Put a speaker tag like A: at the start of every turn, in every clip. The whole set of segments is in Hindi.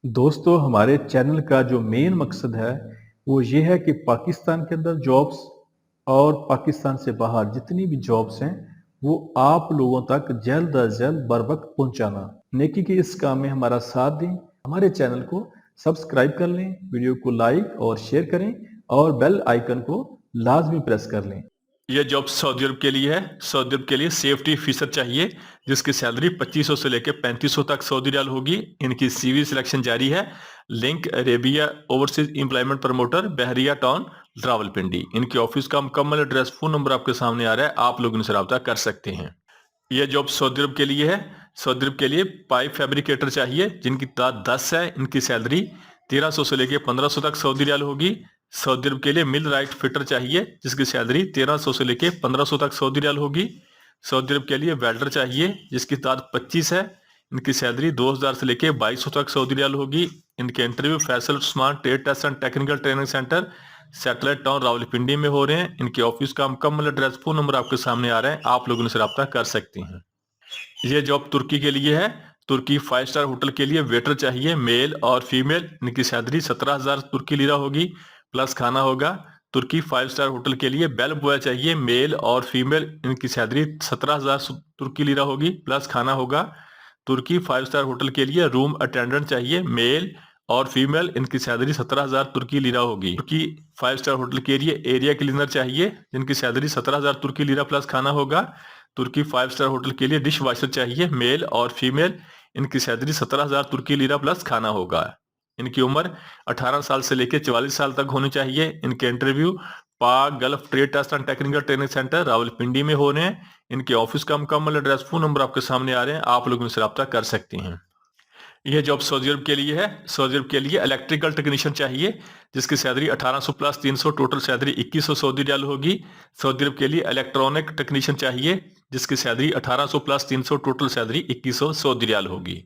A: दोस्तों, हमारे चैनल का जो मेन मकसद है वो ये है कि पाकिस्तान के अंदर जॉब्स और पाकिस्तान से बाहर जितनी भी जॉब्स हैं वो आप लोगों तक जल्द अज जल्द बर वक्त पहुंचाना। नेकी के इस काम में हमारा साथ दें, हमारे चैनल को सब्सक्राइब कर लें, वीडियो को लाइक और शेयर करें और बेल आइकन को लाजमी प्रेस कर लें।
B: यह जॉब सऊदी अरब के लिए है। सऊदी अरब के लिए सेफ्टी ऑफिसर चाहिए जिसकी सैलरी 2500 से लेकर 3500 तक सऊदी रियाल होगी। इनकी सीवी सिलेक्शन जारी है। Link Arabia Overseas Employment Promoter Bahria Town Rawalpindi. इनके ऑफिस का मुकम्मल एड्रेस फोन नंबर आपके सामने आ रहा है, आप लोग इनसे रब्ता कर सकते हैं। यह जॉब सऊदी अरब के लिए है। सऊदी अरब के लिए पाइप फैब्रिकेटर चाहिए जिनकी तादाद 10 है। इनकी सैलरी 1300 से लेकर 1500 तक सऊदी रियाल होगी। सऊदी अरब के लिए मिल राइट फिटर चाहिए जिसकी सैलरी 1300 से लेकर 1500 तक सऊदी रियाल होगी। सऊदी अरब के लिए वेल्डर चाहिए जिसकी तादाद 25 है। इनकी सैलरी 2000 से लेकर 2200 तक सऊदी रियाल होगी। इनके interview Faisal Usman trade test and technical training centre satellite town Rawalpindi में हो रहे हैं। इनके ऑफिस का मुकम्मल एड्रेस फोन नंबर आपके सामने आ रहा है, आप लोग इनसे रब्ता कर सकते हैं। यह जॉब तुर्की के लिए है। तुर्की 5 स्टार होटल के लिए वेटर चाहिए मेल और फीमेल। इनकी सैलरी 17,000 तुर्की लीरा होगी प्लस खाना होगा। तुर्की 5 स्टार होटल के लिए बेल बॉय चाहिए मेल और फीमेल। इनकी सैलरी 17,000 तुर्की लीरा होगी प्लस खाना होगा। तुर्की 5 स्टार होटल के लिए रूम अटेंडेंट चाहिए मेल और फीमेल। इनकी सैलरी 17,000 तुर्की लीरा होगी। तुर्की 5 स्टार होटल के लिए एरिया क्लीनर चाहिए जिनकी सैलरी 17,000 तुर्की लीरा प्लस खाना होगा। तुर्की 5 स्टार होटल के लिए डिश वॉशर चाहिए मेल और फीमेल। इनकी सैलरी 17,000 तुर्की लीरा प्लस खाना होगा। इनकी उम्र 18 साल से लेकर 44 साल तक होनी चाहिए। इनके interview Pak Gulf trade test and technical training centre Rawalpindi में हो रहे हैं। इनके ऑफिस का मुकम्मल एड्रेस फोन नंबर आपके सामने आ रहे हैं, आप लोग इनसे रब्ता कर सकते हैं। यह जॉब सऊदी अरब के लिए है। सऊदी अरब के लिए इलेक्ट्रिकल टेक्नीशियन चाहिए जिसकी salary 1800 plus 300 total salary 2100 Saudi riyal होगी। सऊदी अरब के लिए इलेक्ट्रॉनिक टेक्नीशियन चाहिए जिसकी salary 1800 plus 300 total salary 2100 Saudi riyal होगी।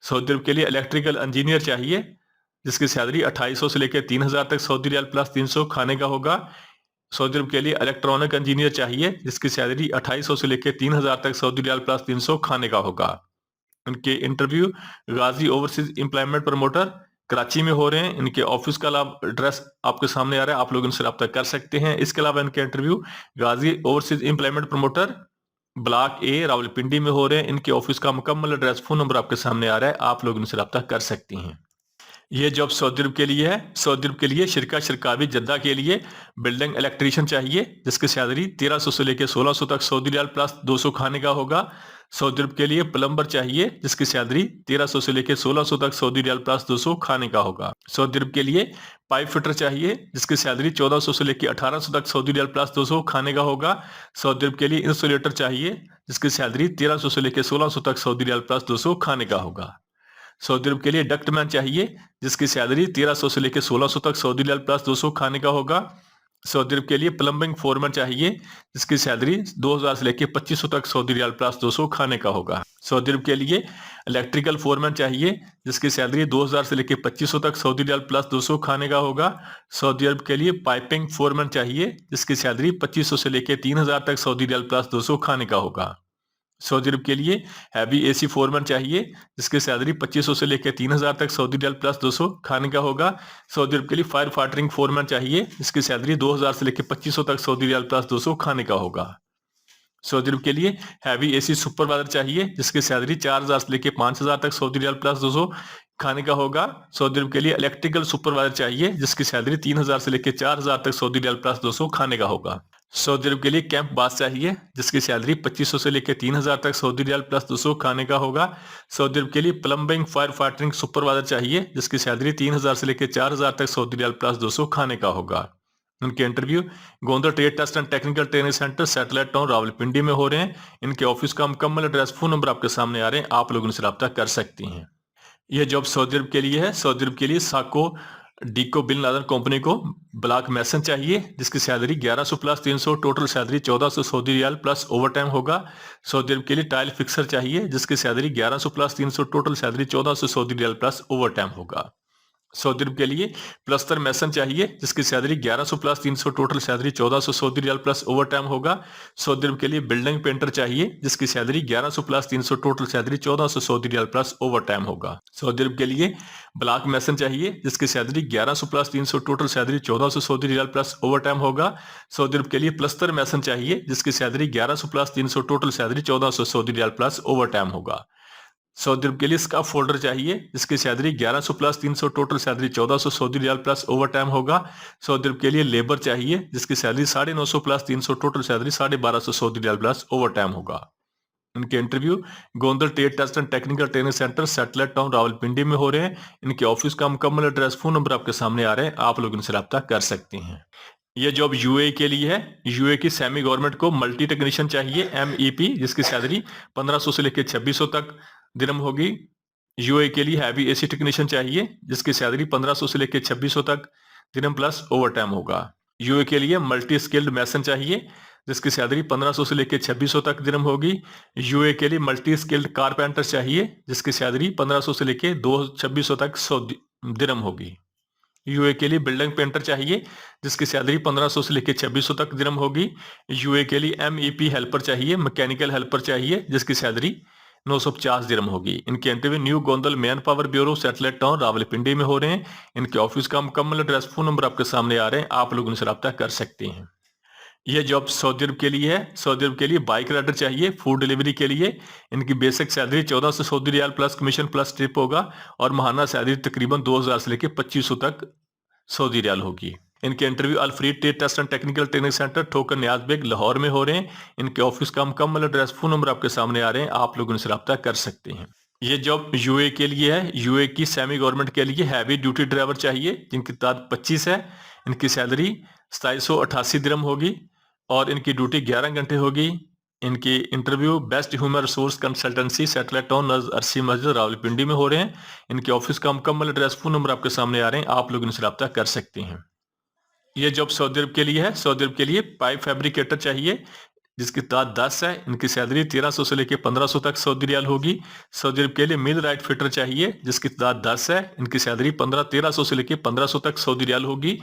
B: सऊदी अरब के लिए इलेक्ट्रिकल इंजीनियर चाहिए जिसकी सैलरी 2800 से लेकर 3000 तक सऊदी रियाल प्लस 300 खाने का होगा। सऊदी अरब के लिए इलेक्ट्रॉनिक इंजीनियर चाहिए जिसकी सैलरी 2800 से लेकर 3000 तक सऊदी रियाल प्लस 300 खाने का होगा। इनके इंटरव्यू गाजी ओवरसीज एम्प्लॉयमेंट प्रमोटर कराची में हो रहे हैं। इनके ऑफिस का एड्रेस आपके सामने आ रहा है, आप लोग इनसे रब्ता कर सकते हैं। इसके अलावा इनके इंटरव्यू गाजी ओवरसीज एम्प्लॉयमेंट प्रमोटर ब्लॉक ए रावलपिंडी में हो रहे हैं। इनके ऑफिस का मुकम्मल एड्रेस फोन नंबर आपके सामने आ रहा है, आप लोग इनसे रब्ता कर सकते हैं। ये जॉब सऊदी अरब के लिए है। सऊदी अरब के लिए शिरका शिरकावी जद्दा के लिए बिल्डिंग इलेक्ट्रीशियन चाहिए जिसकी सैलरी 1300 से लेकर 1600 तक सऊदी रियाल प्लस 200 खाने का होगा। सऊदी अरब के लिए प्लम्बर चाहिए जिसकी सैलरी 1300 से लेकर 1600 तक सऊदी रियाल प्लस 200 खाने का होगा। सऊदी अरब के लिए पाइप फिटर चाहिए जिसकी सैलरी 1400 से लेकर 1800 तक सऊदी रियाल प्लस 200 खाने का होगा। सऊदी अरब के लिए इंसुलेटर चाहिए जिसकी सैलरी 1300 से लेकर 1600 तक सऊदी रियाल प्लस 200 खाने का होगा। सऊदी अरब के लिए डक्टमैन चाहिए जिसकी सैलरी 1300 से लेकर 1600 तक सऊदी रियाल प्लस 200 खाने का होगा। सऊदी अरब के लिए प्लम्बिंग फोरमैन चाहिए जिसकी सैलरी 2000 से लेकर 2500 तक सऊदी रियाल प्लस 200 खाने का होगा। सऊदी अरब के लिए इलेक्ट्रिकल फोरमैन चाहिए जिसकी सैलरी 2000 से लेकर 2500 तक सऊदी रियाल प्लस 200 खाने का होगा। सऊदी अरब के लिए पाइपिंग फोरमैन चाहिए जिसकी सैलरी 2500 से लेकर 3000 तक सऊदी रियाल प्लस 200 खाने का होगा। सऊदी अरब के लिए हैवी एसी फोरमैन चाहिए जिसकी सैलरी 2500 से लेकर 3000 तक सऊदी रियाल प्लस 200 खाने का होगा। सऊदी अरब के लिए फायर फाइटिंग फोरमैन चाहिए जिसकी सैलरी 2000 से लेकर 2500 तक सऊदी रियाल प्लस 200 खाने का होगा। सऊदी अरब के लिए हैवी एसी सुपरवाइजर चाहिए जिसकी सैलरी 4000 से लेकर 5000 तक सऊदी रियाल प्लस 200 खाने का होगा। सऊदी अरब के लिए इलेक्ट्रिकल सुपरवाइजर चाहिए जिसकी सैलरी 3000 से लेकर 4000 तक सऊदी रियाल प्लस 200 खाने का होगा। सऊदी अरब के लिए कैंप बास चाहिए जिसकी सैलरी 2500 से लेकर 3000 तक सऊदी रियाल प्लस 200 खाने का होगा। सऊदी अरब के लिए प्लम्बिंग फायर फाइटिंग सुपरवाइजर चाहिए जिसकी सैलरी 3000 से लेकर 4000 तक सऊदी रियाल प्लस 200 खाने का होगा। उनके interview Gonda trade test and technical training centre satellite town Rawalpindi में हो रहे हैं। इनके ऑफिस का मुकम्मल एड्रेस फोन नंबर आपके सामने आ रहे हैं, आप लोग इनसे रब्ता कर सकते हैं। यह जॉब सऊदी अरब के लिए है। सऊदी अरब के लिए साको डीको बिन लादेन कंपनी को ब्लॉक मैसन चाहिए जिसकी salary 1100 plus 300 total salary 1400 Saudi riyal plus over time होगा। सऊदी अरब के लिए टाइल फिक्सर चाहिए जिसकी salary 1100 plus 300 total salary 1400 Saudi riyal plus over time होगा। सऊदी अरब के लिए प्लस्तर मैसन चाहिए जिसकी salary 1100 plus 300 total salary 1400 Saudi riyal plus over time होगा। सऊदी अरब के लिए बिल्डिंग पेंटर चाहिए जिसकी salary 1100 plus 300 total salary 1400 Saudi riyal plus over time होगा। सऊदी अरब के लिए ब्लॉक मैसन चाहिए जिसकी salary 1100 plus 300 total salary 1400 Saudi riyal plus over time होगा। सऊदी अरब के लिए प्लस्तर मैसन चाहिए जिसकी salary 1100 plus 300 total salary 1400 Saudi riyal plus over time होगा। सऊदी अरब के लिए स्काफ फोल्डर चाहिए जिसकी salary 1100 plus 300 total salary 1400 Saudi riyal plus over time होगा। सऊदी अरब के लिए लेबर चाहिए जिसकी salary 950 plus 300 total salary 1250 Saudi riyal plus over time होगा। इनके interview Gondal trade test and technical training centre satellite town Rawalpindi में हो रहे हैं। इनके ऑफिस का मुकम्मल एड्रेस फोन नंबर आपके सामने आ रहे हैं, आप लोग इनसे रब्ता कर सकते हैं। यह जॉब यूए के लिए है। यूए की सेमी गवर्नमेंट को मल्टी टेक्नीशियन चाहिए MEP जिसकी सैलरी 1500 से लेकर 2600 तक दिरहम होगी। यूए के लिए हैवी AC टेक्नीशियन चाहिए जिसकी सैलरी 1500 से लेकर 2600 तक दिरहम प्लस ओवर टाइम होगा। यूए के लिए मल्टी स्किल्ड मैसन चाहिए जिसकी सैलरी 1500 से लेकर 2600 तक दिरहम होगी। यूए के लिए मल्टी स्किल्ड कारपेंटर चाहिए जिसकी सैलरी 1500 से लेकर 2600 तक 100 दिरहम होगी। यूए के लिए बिल्डिंग पेंटर चाहिए जिसकी सैलरी 1500 से लेकर 2600 तक दिरहम होगी। यूए के लिए MEP हेल्पर चाहिए, मैकेनिकल हेल्पर चाहिए जिसकी सैलरी 950 दिरहम होगी। इनके interview new Gondal man power bureau satellite town Rawalpindi में हो रहे हैं। इनके ऑफिस का मुकम्मल एड्रेस फोन नंबर आपके सामने आ रहे हैं, आप लोग उनसे रब्ता कर सकते हैं। यह जॉब सऊदी अरब के लिए है। सऊदी अरब के लिए बाइक राइडर चाहिए फूड डिलीवरी के लिए। इनकी basic salary 1400 Saudi riyal plus commission plus tip होगा और माहाना सैलरी तकरीबन 2000 से लेकर 2500 तक सऊदी रियाल होगी। इनके इंटरव्यू अल्फ्रीड Trade test and technical training Centre Thokar Niaz bag Lahore में हो रहे हैं। इनके ऑफिस का मुकम्मल एड्रेस फोन नंबर आपके सामने आ रहे हैं, आप लोग उनसे रब्ता कर सकते हैं। ये जॉब यूए के लिए है। यूए की सेमी गवर्नमेंट के लिए हैवी ड्यूटी ड्राइवर चाहिए जिनकी तादाद 25 है। इनकी सैलरी 2788 दिरहम होगी और इनकी ड्यूटी 11 घंटे होगी। इनकी interview Best Human Resource Consultancy Satellite Town Arshi Masjid Rawalpindi में हो रहे हैं। इनके ऑफिस का मुकम्मल एड्रेस फोन नंबर आपके सामने आ रहे हैं, आप लोग इनसे रब्ता कर सकते हैं। यह जॉब सऊदी अरब के लिए है। सऊदी अरब के लिए पाइप फैब्रिकेटर चाहिए जिसकी तादाद 10 है। इनकी सैलरी 1300 से लेकर 1500 तक सऊदी रियाल होगी। सऊदी अरब के लिए मिल राइट फिटर चाहिए जिसकी तादाद 10 है। इनकी सैलरी 1300 से लेकर 1500 तक सऊदी रियाल होगी।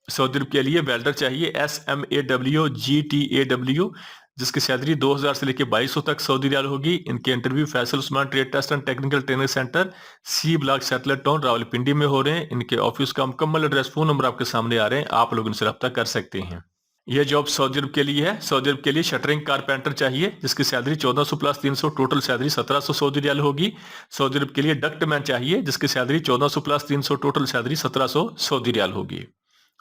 B: सऊदी अरब के लिए वेल्डर चाहिए SMAW GTAW जिसकी सैलरी 2000 से लेकर 2200 तक सऊदी रियाल होगी। इनके interview Faisal Usman trade test and technical training centre C block satellite town Rawalpindi में हो रहे हैं। इनके ऑफिस का मुकम्मल एड्रेस फोन नंबर आपके सामने आ रहे हैं, आप लोग इनसे रब्ता कर सकते हैं। यह जॉब सऊदी अरब के लिए है। सऊदी अरब के लिए शटरिंग कारपेंटर चाहिए जिसकी salary 1400 plus 300 total salary 1700 Saudi riyal होगी। सऊदी अरब के लिए डक्ट मैन चाहिए जिसकी salary 1400 plus 300 total salary 1700 Saudi riyal होगी।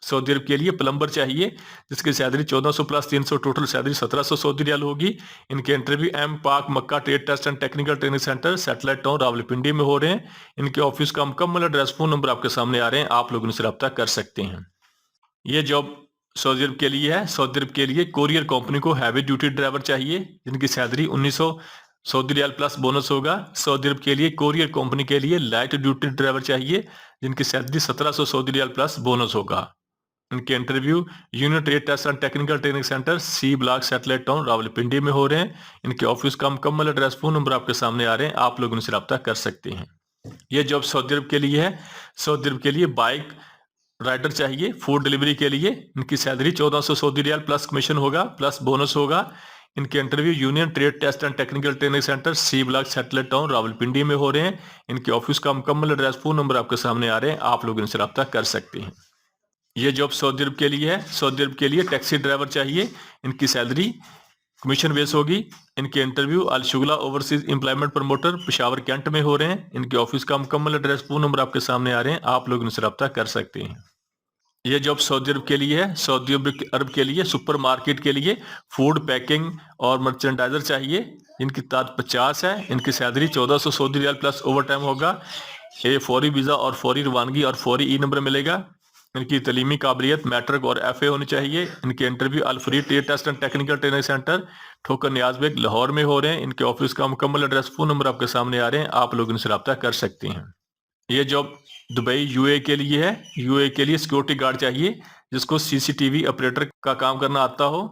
B: सऊदी अरब के लिए प्लम्बर चाहिए जिसकी salary 1400 plus 300 total salary 1700 Saudi riyal होगी। इनके interview M Pak Makkah Trade test and technical training centre satellite town Rawalpindi में हो रहे हैं। इनके ऑफिस का मुकम्मल एड्रेस फोन नंबर आपके सामने आ रहे हैं, आप लोग इनसे रब्ता कर सकते हैं। यह जॉब सऊदी अरब के लिए है। सऊदी अरब के लिए कोरियर कंपनी को हैवी ड्यूटी ड्राइवर चाहिए जिनकी salary 1900 Saudi riyal plus bonus होगा। सऊदी अरब के लिए कोरियर कंपनी के लिए लाइट ड्यूटी ड्राइवर चाहिए जिनकी salary 1700 Saudi riyal plus bonus होगा। इनके interview union trade test and technical training centre C block satellite town Rawalpindi में हो रहे हैं। इनके ऑफिस का मुकम्मल एड्रेस फोन नंबर आपके सामने आ रहे हैं, आप लोग उनसे रब्ता कर सकते हैं। यह जॉब सऊदी अरब के लिए है। सऊदी अरब के लिए बाइक राइडर चाहिए फूड डिलीवरी के लिए। इनकी salary 1400 Saudi riyal plus commission होगा प्लस बोनस होगा। इनके interview union trade test and technical training centre C block satellite town Rawalpindi में हो रहे हैं। इनके ऑफिस का मुकम्मल एड्रेस फोन नंबर आपके सामने आ रहे हैं, आप लोग इनसे रब्ता कर सकते हैं। यह जॉब सऊदी अरब के लिए है। सऊदी अरब के लिए टैक्सी ड्राइवर चाहिए। इनकी सैलरी कमीशन बेस होगी। इनके interview Al Shugla Overseas Employment Promoter Peshawar Cantt में हो रहे हैं। इनके ऑफिस का मुकम्मल एड्रेस फोन नंबर आपके सामने आ रहे हैं, आप लोग इनसे रब्ता कर सकते हैं। यह जॉब सऊदी अरब के लिए है। सऊदी अरब के लिए सुपर मार्केट के लिए फूड पैकिंग और मर्चेंडाइजर चाहिए। इनकी तादाद 50 है। इनकी salary 1400 Saudi riyal plus over time होगा। ये फौरी वीज़ा और फौरी रवानगी और फौरी ई नंबर मिलेगा। इनकी तलीमी काबिलियत मैट्रिक और FA होनी चाहिए। इनके इंटरव्यू अल्फ्रीड Trade test and technical training Centre Thokar Niaz bag Lahore में हो रहे हैं। इनके ऑफिस का मुकम्मल एड्रेस फोन नंबर आपके सामने आ रहे हैं, आप लोग इनसे रब्ता कर सकते हैं। यह जॉब दुबई UAE के लिए है। UAE के लिए सिक्योरिटी गार्ड चाहिए जिसको CCTV ऑपरेटर का काम करना आता हो।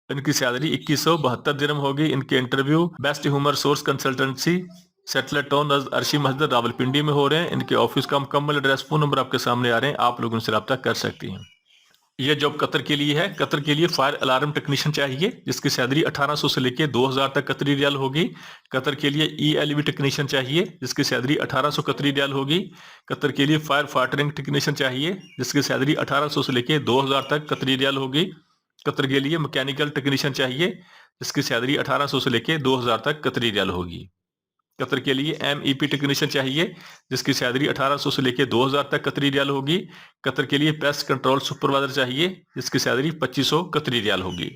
B: इनकी सैलरी 2172 दिरहम होगी। इनके interview Best Human Resource Consultancy Satellite Town Arshi Masjid Rawalpindi में हो रहे हैं। इनके ऑफिस का मुकम्मल एड्रेस, फोन नंबर आपके सामने आ रहे हैं, आप लोग उनसे रब्ता कर सकती हैं। यह जॉब कतर के लिए है। कतर के लिए फायर अलार्म टेक्नीशियन चाहिए जिसकी सैलरी 1800 से लेके 2000 तक कतरी रियाल होगी। कतर के लिए ELV टेक्नीशियन चाहिए जिसकी सैलरी 1800 कतरी रियाल होगी। कतर के लिए फायर फाइटरिंग टेक्नीशियन चाहिए जिसकी सैलरी 1800 से लेके 2000 तक कतरी रियाल होगी। कतर के लिए मैकेनिकल टेक्नीशियन चाहिए जिसकी सैलरी 1800 से लेके 2000 तक कतरी रियाल होगी। कतर के लिए MEP टेक्नीशियन चाहिए जिसकी सैलरी 1800 से लेकर 2000 तक कतरी रियाल होगी। कतर के लिए पेस्ट कंट्रोल सुपरवाइजर चाहिए जिसकी सैलरी 2500 कतरी रियाल होगी।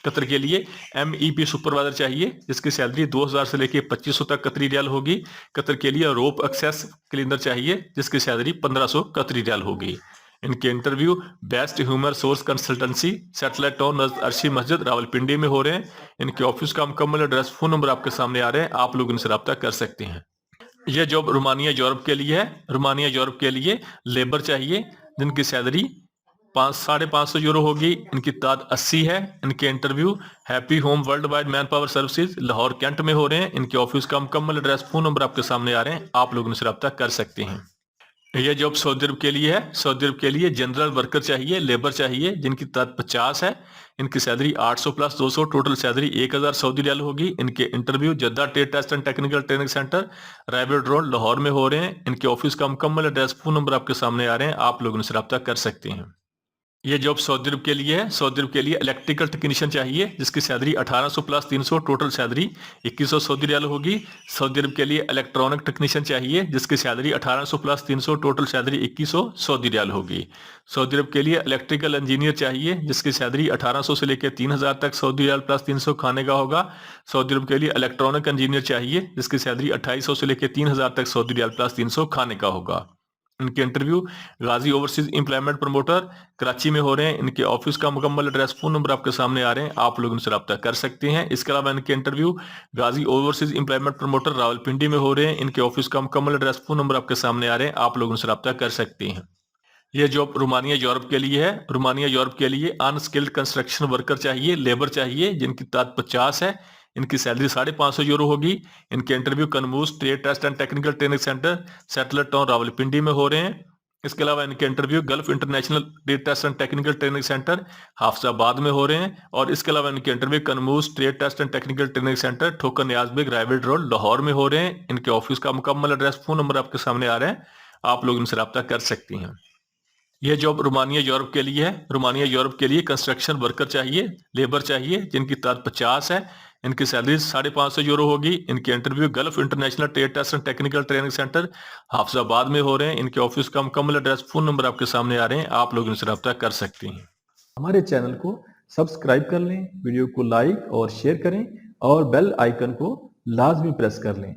B: कतर के लिए MEP सुपरवाइजर चाहिए जिसकी सैलरी 2000 से लेकर 2500 तक कतरी रियाल होगी। कतर के लिए रोप एक्सेस क्लीनर चाहिए जिसकी सैलरी 1500 कतरी रियाल होगी। इनके interview Best Human Source Consultancy, Satellite Town Arshi Masjid Rawalpindi में हो रहे हैं। इनके ऑफिस का मुकम्मल एड्रेस, फोन नंबर आपके सामने आ रहे हैं, आप लोग इनसे रब्ता कर सकते हैं। यह जॉब रोमानिया यूरोप के लिए है। रोमानिया यूरोप के लिए लेबर चाहिए जिनकी सैलरी 550 यूरो होगी। इनकी ताद 80 है। इनके interview happy home world wide man power services Lahore cantt में हो रहे हैं। इनके ऑफिस का मुकम्मल एड्रेस, फोन नंबर आपके सामने आ रहे हैं, आप लोग इनसे रब्ता कर सकते हैं। यह जॉब सऊदी अरब के लिए है। सऊदी अरब के लिए जनरल वर्कर चाहिए, लेबर चाहिए जिनकी तादाद 50 है। इनकी salary 800 plus 200, total salary 1000 Saudi riyal होगी। इनके interview Jeddah trade test and technical training centre राइवल रोड लाहौर में हो रहे हैं। इनके ऑफिस का मुकम्मल एड्रेस, फोन नंबर आपके सामने आ रहे हैं, आप लोग इनसे रब्ता कर सकते हैं। ये जॉब सऊदी अरब के लिए है। सऊदी अरब के लिए इलेक्ट्रिकल टेक्नीशियन चाहिए जिसकी salary 1800 plus 300, total salary 2100 Saudi riyal होगी। सऊदी अरब के लिए इलेक्ट्रॉनिक टेक्नीशियन चाहिए जिसकी salary 1800 plus 300, total salary 2100 Saudi riyal होगी। सऊदी अरब के लिए इलेक्ट्रिकल इंजीनियर चाहिए जिसकी सैलरी 1800 से लेकर 3000 तक सऊदी रियाल प्लस 300 खाने का होगा। सऊदी अरब के लिए इलेक्ट्रॉनिक इंजीनियर चाहिए जिसकी सैलरी 2800 से लेकर 3000 तक सऊदी रियाल प्लस 300 खाने का होगा। इनके इंटरव्यू गाजी ओवरसीज एम्प्लॉयमेंट प्रमोटर कराची में हो रहे हैं। इनके ऑफिस का मुकम्मल एड्रेस, फोन नंबर आपके सामने आ रहे हैं, आप लोग उनसे रब्ता कर सकते हैं। इसके अलावा इनके इंटरव्यू गाजी ओवरसीज एम्प्लॉयमेंट प्रमोटर रावलपिंडी में हो रहे हैं। इनके ऑफिस का मुकम्मल एड्रेस, फोन नंबर आपके सामने आ रहे हैं, आप लोग उनसे रब्ता कर सकते हैं। यह जॉब रोमानिया यूरोप के लिए है। रोमानिया यूरोप के लिए अनस्किल्ड कंस्ट्रक्शन वर्कर चाहिए, लेबर चाहिए जिनकी तादाद 50 है। इनकी सैलरी 550 यूरो होगी। इनके इंटरव्यू कनमूस Trade test and technical training centre satellite town Rawalpindi में हो रहे हैं। इसके अलावा इनके interview gulf international trade test and technical training centre Hafizabad में हो रहे हैं। और इसके अलावा इनके इंटरव्यू कनमूस Trade test and technical training Centre Thokar Niazbeg rival road Lahore में हो रहे हैं। इनके ऑफिस का मुकम्मल एड्रेस, फोन नंबर आपके सामने आ रहे हैं, आप लोग इनसे रब्ता कर सकती हैं। यह जॉब रोमानिया यूरोप के लिए है। रोमानिया यूरोप के लिए कंस्ट्रक्शन वर्कर चाहिए, लेबर चाहिए जिनकी तादाद 50 है। इनकी सैलरी 550 यूरो होगी। इनके interview gulf international trade test and technical training centre Hafizabad में हो रहे हैं। इनके ऑफिस का मुकम्मल एड्रेस, फोन नंबर आपके सामने आ रहे हैं, आप लोग इनसे रब्ता कर सकते हैं।
A: हमारे चैनल को सब्सक्राइब कर लें, वीडियो को लाइक और शेयर करें और बेल आइकन को लाजमी प्रेस कर लें।